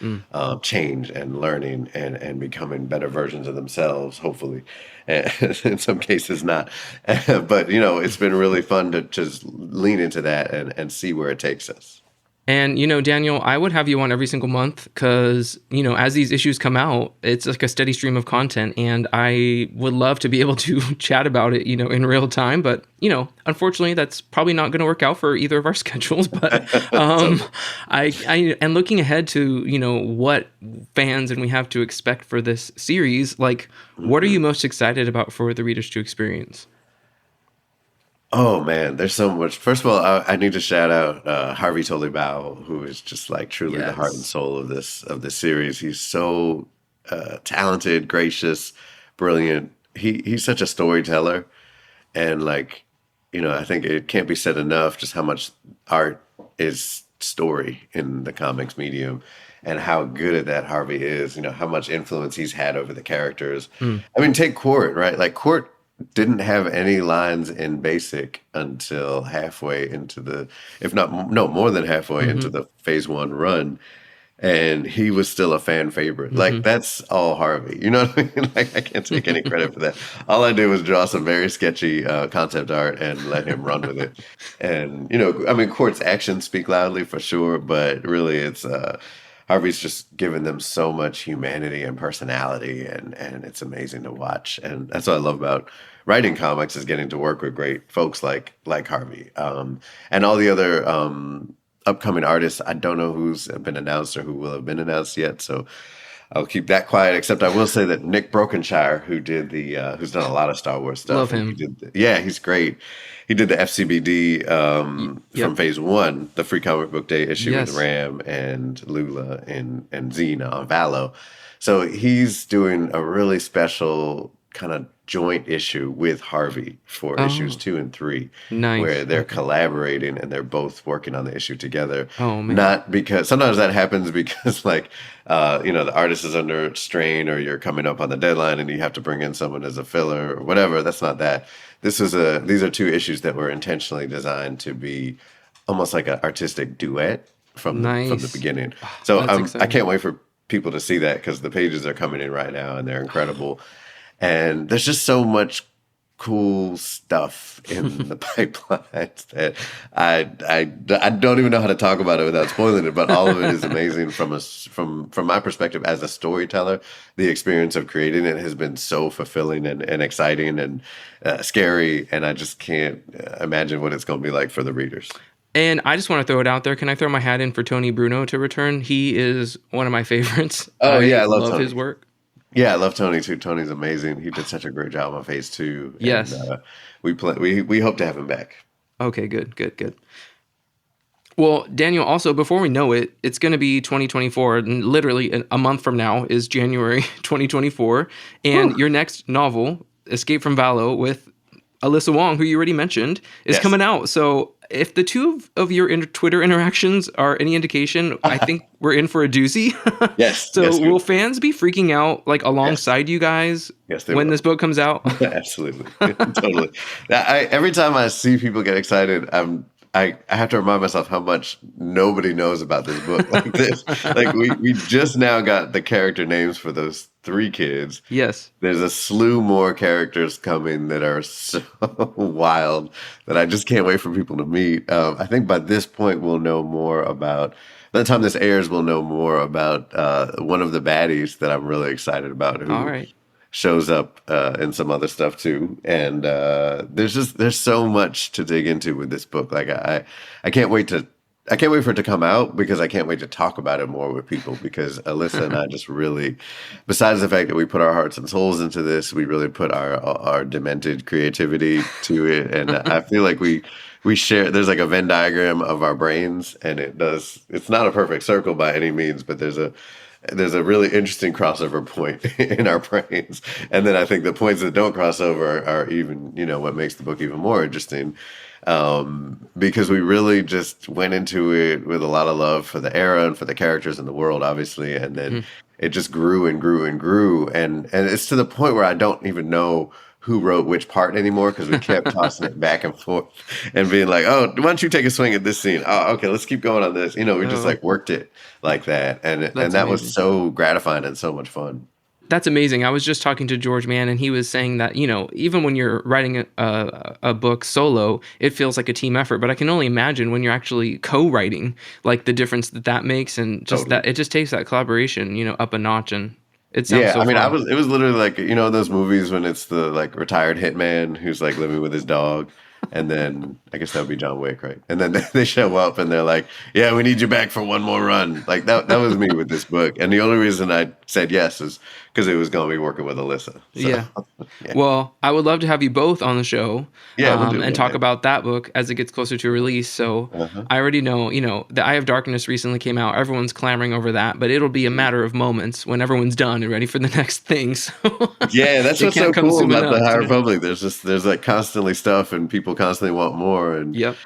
change and learning and becoming better versions of themselves, hopefully. And in some cases not. But, it's been really fun to just lean into that and see where it takes us. And, Daniel, I would have you on every single month because, as these issues come out, it's like a steady stream of content. And I would love to be able to chat about it, in real time. But, unfortunately, that's probably not going to work out for either of our schedules. But I and looking ahead to, what fans and we have to expect for this series, like, what are you most excited about for the readers to experience? Oh man, there's so much. First of all, I need to shout out Harvey Tolibao, who is just like truly the heart and soul of this series. He's so talented, gracious, brilliant. He's such a storyteller, and like, I think it can't be said enough just how much art is story in the comics medium, and how good at that Harvey is. How much influence he's had over the characters. I mean, take Court, right? Like Court didn't have any lines in Basic until halfway into more than halfway into the phase 1 run. And he was still a fan favorite. Like, that's all Harvey. You know what I mean? Like, I can't take any credit for that. All I did was draw some very sketchy concept art and let him run with it. And, Court's actions speak loudly for sure, but really it's Harvey's just given them so much humanity and personality, and it's amazing to watch. And that's what I love about writing comics, is getting to work with great folks like Harvey. And all the other upcoming artists, I don't know who's been announced or who will have been announced yet, so I'll keep that quiet, except I will say that Nick Brokenshire, who did who's done a lot of Star Wars stuff. Love him. He's great. He did the FCBD from phase 1, the Free Comic Book Day issue with Ram and Lula and Xena on Valo. So he's doing a really special kind of joint issue with Harvey for issues 2 and 3, where they're collaborating and they're both working on the issue together. Oh man! Not because sometimes that happens because like the artist is under strain or you're coming up on the deadline and you have to bring in someone as a filler or whatever. That's not that. These are 2 issues that were intentionally designed to be almost like an artistic duet from the beginning. So I can't wait for people to see that because the pages are coming in right now and they're incredible. And there's just so much cool stuff in the pipelines that I don't even know how to talk about it without spoiling it. But all of it is amazing from my perspective as a storyteller. The experience of creating it has been so fulfilling and exciting and scary, and I just can't imagine what it's going to be like for the readers. And I just want to throw it out there. Can I throw my hat in for Tony Bruno to return? He is one of my favorites. Oh yeah, I love Tony. His work. Yeah, I love Tony too. Tony's amazing. He did such a great job on phase 2. Yes. And, we hope to have him back. Okay, good. Well, Daniel, also, before we know it, it's going to be 2024, and literally a month from now is January 2024, and your next novel, Escape from Valo, with Alyssa Wong, who you already mentioned, is coming out. So if the 2 of your Twitter interactions are any indication, I think we're in for a doozy. Yes. So will fans be freaking out like alongside you guys when this book comes out? Absolutely. Totally. Every time I see people get excited, I have to remind myself how much nobody knows about this book like this. Like we just now got the character names for those 3 kids. Yes. There's a slew more characters coming that are so wild that I just can't wait for people to meet. I think by this point we'll know more about, by the time this airs, we'll know more about one of the baddies that I'm really excited about. Who all right. shows up in some other stuff too. And there's so much to dig into with this book. Like I can't wait for it to come out because I can't wait to talk about it more with people, because Alyssa and I just really, besides the fact that we put our hearts and souls into this, we really put our demented creativity to it. And I feel like we share, there's like a Venn diagram of our brains, and it's not a perfect circle by any means, but there's a really interesting crossover point in our brains. And then I think the points that don't cross over are even, what makes the book even more interesting. Because we really just went into it with a lot of love for the era and for the characters and the world, obviously. And then it just grew and grew and grew. And it's to the point where I don't even know who wrote which part anymore, because we kept tossing it back and forth and being like, oh, why don't you take a swing at this scene? Oh, okay, let's keep going on this. We just like worked it like that. And that amazing. Was so gratifying and so much fun. That's amazing. I was just talking to George Mann, and he was saying that, even when you're writing a book solo, it feels like a team effort. But I can only imagine when you're actually co-writing, like the difference that makes, and just Totally. that it just takes that collaboration, up a notch. And it sounds so I mean, fun. it was literally like, those movies when it's the like retired hitman who's like living with his dog. And then I guess that would be John Wick, right? And then they show up and they're like, yeah, we need you back for one more run. Like that was me with this book. And the only reason I said yes is because it was going to be working with Alyssa. So, Yeah. Well, I would love to have you both on the show, we'll do it, and talk yeah. about that book as it gets closer to release. So I already know, The Eye of Darkness recently came out. Everyone's clamoring over that, but it'll be a matter of moments when everyone's done and ready for the next thing. So yeah, that's it what's can't so come cool soon about the enough. High Republic. There's like constantly stuff, and people constantly want more. And Yep.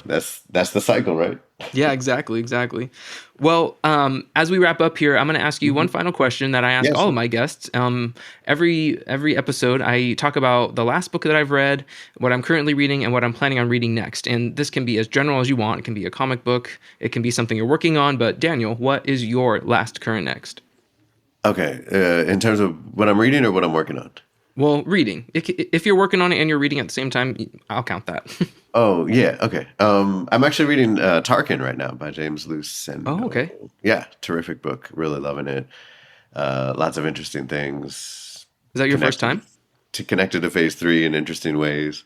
That's the cycle, right? Yeah, exactly. Well, as we wrap up here, I'm going to ask you one final question that I ask all of my guests. Every episode, I talk about the last book that I've read, what I'm currently reading, and what I'm planning on reading next. And this can be as general as you want. It can be a comic book. It can be something you're working on. But Daniel, what is your last current next? Okay, in terms of what I'm reading or what I'm working on? Well, reading. If you're working on it and you're reading at the same time, I'll count that. Oh, yeah. Okay. I'm actually reading Tarkin right now by James Luceno. Oh, okay. Yeah, terrific book. Really loving it. Lots of interesting things. Is that your first time? Connected to Phase 3 in interesting ways.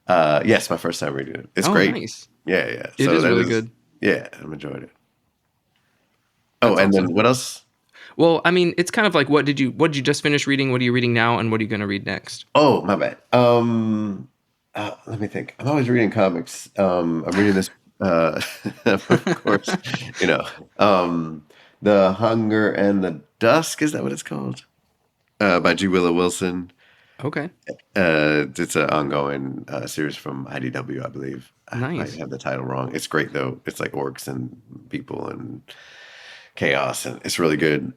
Yes, my first time reading it. It's great. Nice. Yeah. It is really good. Yeah, I'm enjoying it. Then what else? Well, I mean, it's kind of like what did you just finish reading? What are you reading now, and what are you going to read next? Oh, my bad. Let me think. I'm always reading comics. I'm reading this, of course, The Hunger and the Dusk. Is that what it's called? By G. Willow Wilson. Okay. It's an ongoing series from IDW, I believe. Nice. I might have the title wrong. It's great, though. It's like orcs and people and chaos, and it's really good.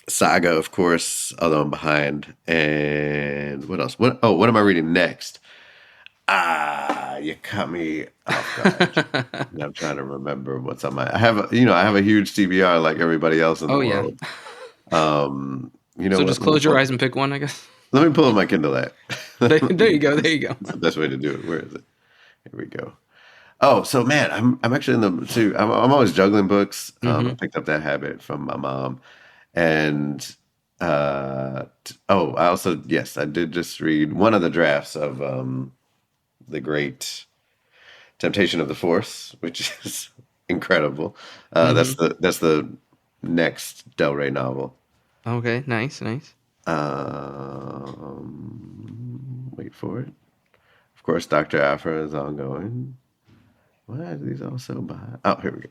Saga, of course, although I'm behind. And what else? What am I reading next? You caught me off guard. I'm trying to remember what's on my. I have a huge TBR like everybody else in the world. So just close your eyes and pick one, I guess. Let me pull up my Kindle app. There you go. That's the best way to do it. Where is it? Here we go. Oh, so man, I'm actually in the too. I'm always juggling books. I picked up that habit from my mom, and I also I did just read one of the drafts of The Great Temptation of the Force, which is incredible. That's the next Del Rey novel. Okay, nice. Wait for it. Of course, Dr. Afra is ongoing. Why are these all so behind? Oh, here we go.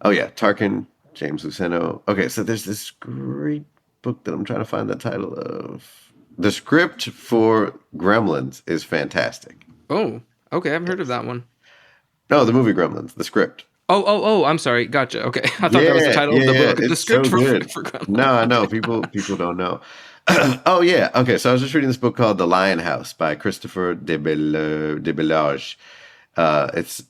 Oh, yeah. Tarkin, James Luceno. Okay, so there's this great book that I'm trying to find the title of. The script for Gremlins is fantastic. Oh, okay. I've heard of that one. No, the movie Gremlins, the script. Oh, I'm sorry. Gotcha. Okay. I thought that was the title of the book. The script so good. for Gremlins. No, I know. People don't know. Oh, yeah. Okay, so I was just reading this book called The Lion House by Christopher de Bellage. It's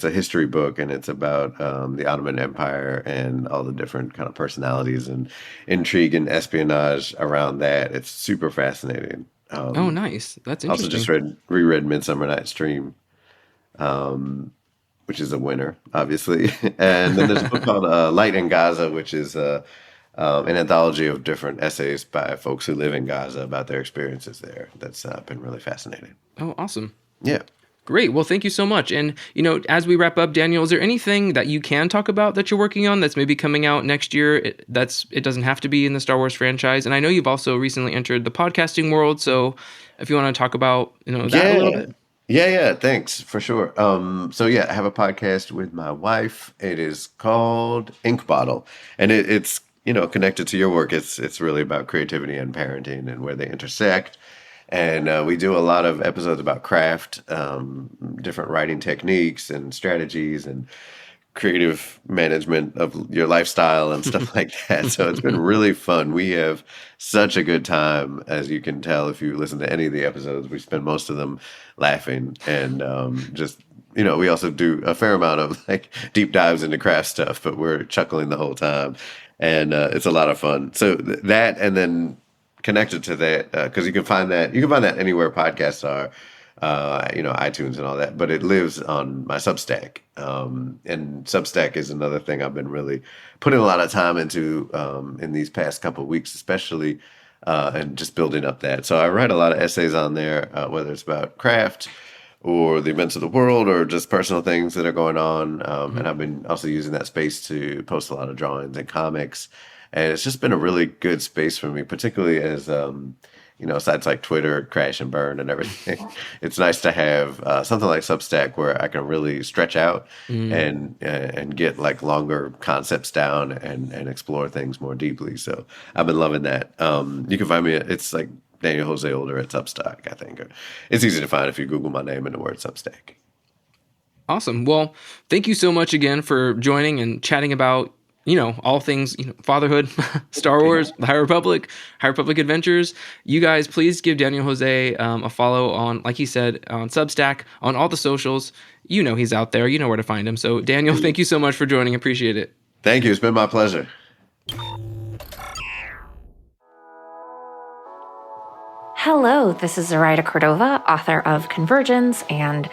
a history book, and it's about the Ottoman Empire and all the different kind of personalities and intrigue and espionage around that. It's super fascinating. Oh, nice. That's interesting. Also just reread Midsummer Night's Dream, which is a winner, obviously. And then there's a book called Light in Gaza, which is an anthology of different essays by folks who live in Gaza about their experiences there. That's been really fascinating. Oh, awesome. Yeah. Great. Well, thank you so much. And, as we wrap up, Daniel, is there anything that you can talk about that you're working on that's maybe coming out next year? It doesn't have to be in the Star Wars franchise. And I know you've also recently entered the podcasting world. So if you want to talk about, that a little bit. Yeah, thanks, for sure. I have a podcast with my wife. It is called Ink Bottle, and it's connected to your work. It's really about creativity and parenting and where they intersect. And we do a lot of episodes about craft, different writing techniques and strategies and creative management of your lifestyle and stuff like that. So it's been really fun. We have such a good time, as you can tell if you listen to any of the episodes. We spend most of them laughing and we also do a fair amount of deep dives into craft stuff, but we're chuckling the whole time. And it's a lot of fun. So that, and then connected to that, because you can find that anywhere podcasts are, iTunes and all that, but it lives on my Substack. And Substack is another thing I've been really putting a lot of time into in these past couple of weeks, especially, and just building up that. So I write a lot of essays on there, whether it's about craft or the events of the world or just personal things that are going on. And I've been also using that space to post a lot of drawings and comics. And it's just been a really good space for me, particularly as, sites like Twitter crash and burn and everything. It's nice to have something like Substack where I can really stretch out and get longer concepts down and explore things more deeply. So I've been loving that. You can find me, it's Daniel José Older at Substack, I think. It's easy to find if you Google my name and the word Substack. Awesome. Well, thank you so much again for joining and chatting about all things, fatherhood, Star Wars, the High Republic Adventures. You guys, please give Daniel José a follow on, like he said, on Substack, on all the socials. He's out there. You know where to find him. So, Daniel, thank you so much for joining. Appreciate it. Thank you. It's been my pleasure. Hello, this is Zoraida Cordova, author of Convergence and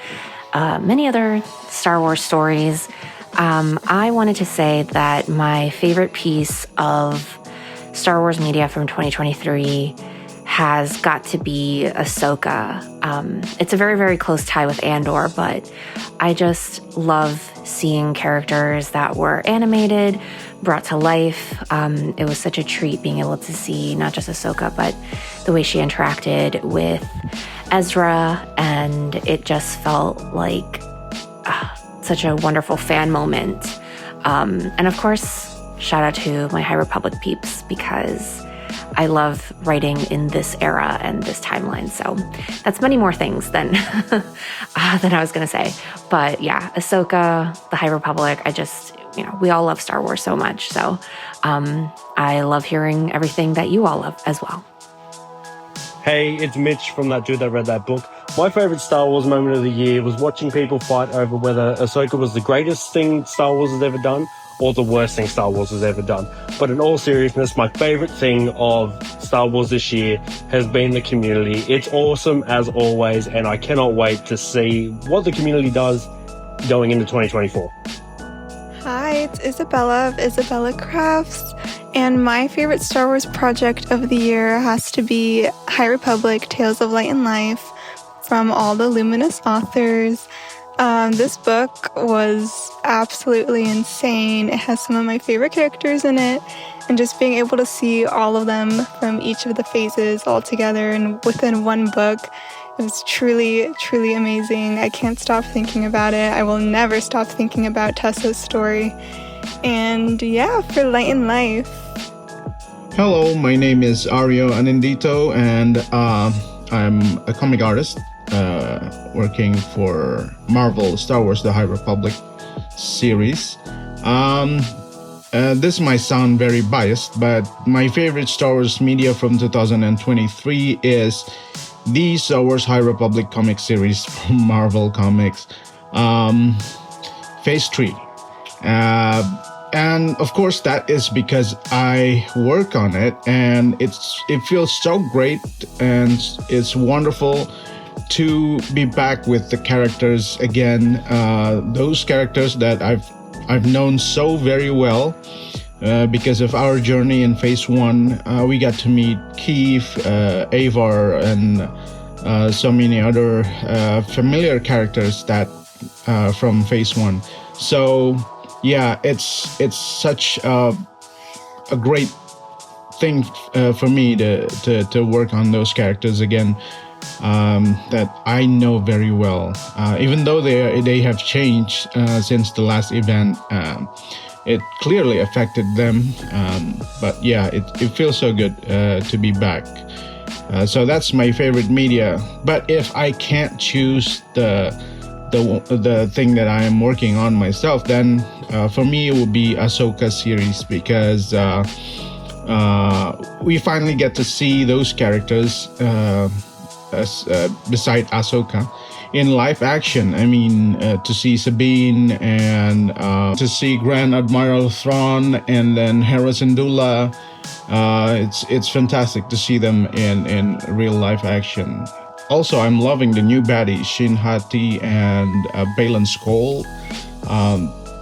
many other Star Wars stories. I wanted to say that my favorite piece of Star Wars media from 2023 has got to be Ahsoka. It's a very, very close tie with Andor, but I just love seeing characters that were animated, brought to life. It was such a treat being able to see not just Ahsoka, but the way she interacted with Ezra, and it just felt like such a wonderful fan moment. And of course, shout out to my High Republic peeps, because I love writing in this era and this timeline. So that's many more things than I was going to say. But yeah, Ahsoka, the High Republic, we all love Star Wars so much. So I love hearing everything that you all love as well. Hey, it's Mitch from That Dude That Read That Book. My favourite Star Wars moment of the year was watching people fight over whether Ahsoka was the greatest thing Star Wars has ever done or the worst thing Star Wars has ever done. But in all seriousness, my favourite thing of Star Wars this year has been the community. It's awesome as always, and I cannot wait to see what the community does going into 2024. Hi, it's Isabella of Isabella Crafts, and my favorite Star Wars project of the year has to be High Republic Tales of Light and Life from all the Luminous authors. This book was absolutely insane. It has some of my favorite characters in it, and just being able to see all of them from each of the phases all together and within one book, it was truly, truly amazing. I can't stop thinking about it. I will never stop thinking about Tessa's story. And yeah, for Light and Life. Hello, my name is Ario Anindito, and I'm a comic artist working for Marvel Star Wars The High Republic series. This might sound very biased, but my favorite Star Wars media from 2023 is the Star Wars High Republic comic series from Marvel Comics, Phase 3. And of course that is because I work on it, and it feels so great, and it's wonderful to be back with the characters again, those characters that I've known so very well because of our journey in Phase 1. We got to meet Keith, Avar, and so many other familiar characters that from Phase 1. So yeah, it's such a great thing for me to work on those characters again, that I know very well. Even though they have changed since the last event, it clearly affected them. But yeah, it feels so good to be back. So that's my favorite media. But if I can't choose the thing that I am working on myself, then for me it would be Ahsoka series, because we finally get to see those characters beside Ahsoka in live action. I mean, to see Sabine and to see Grand Admiral Thrawn and then Hera Syndulla, it's fantastic to see them in real life action. Also, I'm loving the new baddies, Shin Hati and Baylan Skoll.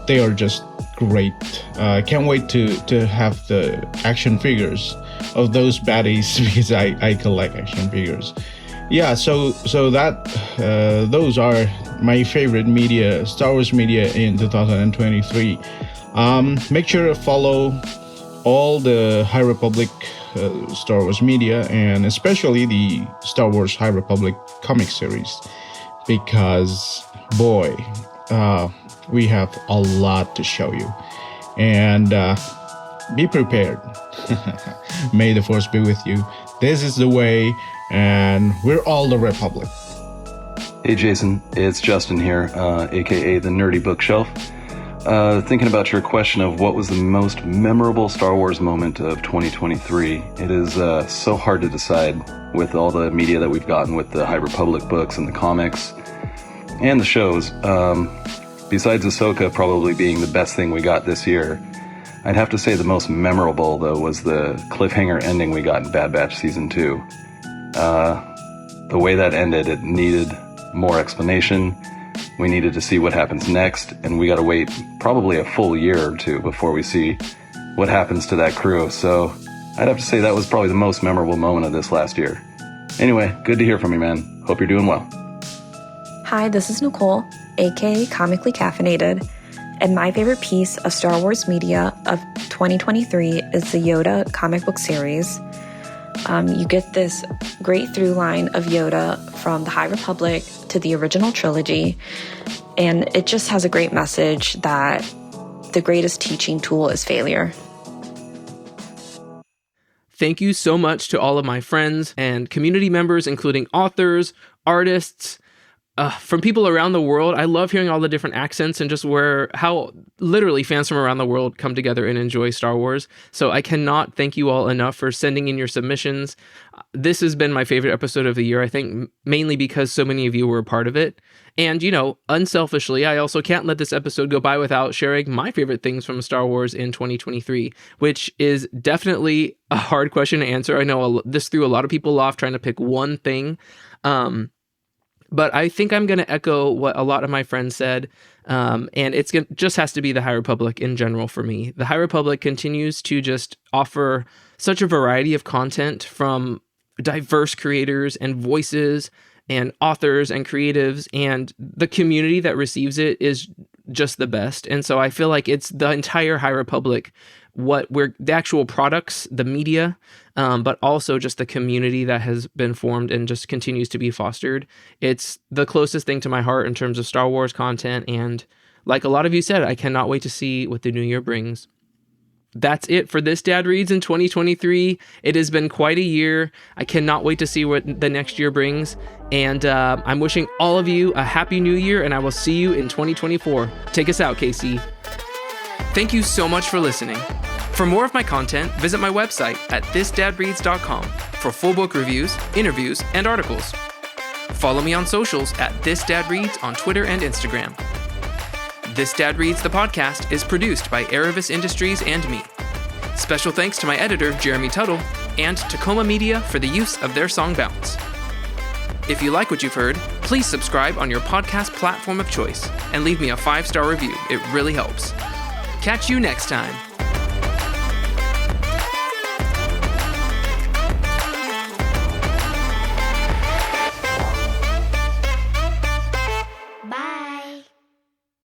They are just great. Can't wait to have the action figures of those baddies, because I collect action figures. Yeah, so that those are my favorite media, Star Wars media in 2023. Make sure to follow all the High Republic Star Wars media, and especially the Star Wars High Republic comic series, because boy, we have a lot to show you. And be prepared. May the Force be with you. This is the way, and we're all the Republic. Hey Jason, it's Justin here, aka the Nerdy Bookshelf. Thinking about your question of what was the most memorable Star Wars moment of 2023, it is so hard to decide with all the media that we've gotten with the High Republic books and the comics and the shows. Besides Ahsoka probably being the best thing we got this year, I'd have to say the most memorable, though, was the cliffhanger ending we got in Bad Batch Season 2. The way that ended, it needed more explanation. We needed to see what happens next, and we got to wait probably a full year or two before we see what happens to that crew. So I'd have to say that was probably the most memorable moment of this last year. Anyway, good to hear from you, man. Hope you're doing well. Hi, this is Nicole, aka Comically Caffeinated, and my favorite piece of Star Wars media of 2023 is the Yoda comic book series. You get this great through line of Yoda from the High Republic to the original trilogy, and it just has a great message that the greatest teaching tool is failure. Thank you so much to all of my friends and community members, including authors, artists, from people around the world. I love hearing all the different accents and just how literally fans from around the world come together and enjoy Star Wars. So I cannot thank you all enough for sending in your submissions. This has been my favorite episode of the year, I think mainly because so many of you were a part of it. And, unselfishly, I also can't let this episode go by without sharing my favorite things from Star Wars in 2023, which is definitely a hard question to answer. I know this threw a lot of people off trying to pick one thing. But I think I'm going to echo what a lot of my friends said, and it just has to be the High Republic in general for me. The High Republic continues to just offer such a variety of content from diverse creators and voices and authors and creatives, and the community that receives it is just the best. And so I feel like it's the entire High Republic, the actual products, the media, but also just the community that has been formed and just continues to be fostered. It's the closest thing to my heart in terms of Star Wars content, and like a lot of you said, I cannot wait to see what the new year brings. That's it for this Dad Reads in 2023. It has been quite a year. I cannot wait to see what the next year brings, and I'm wishing all of you a happy new year, and I will see you in 2024. Take us out, KC. Thank you so much for listening. For more of my content, visit my website at thisdadreads.com for full book reviews, interviews, and articles. Follow me on socials at thisdadreads on Twitter and Instagram. This Dad Reads, the podcast, is produced by Aravis Industries and me. Special thanks to my editor, Jeremy Tuttle, and to Coma-Media for the use of their song Bounce. If you like what you've heard, please subscribe on your podcast platform of choice and leave me a 5-star review. It really helps. Catch you next time.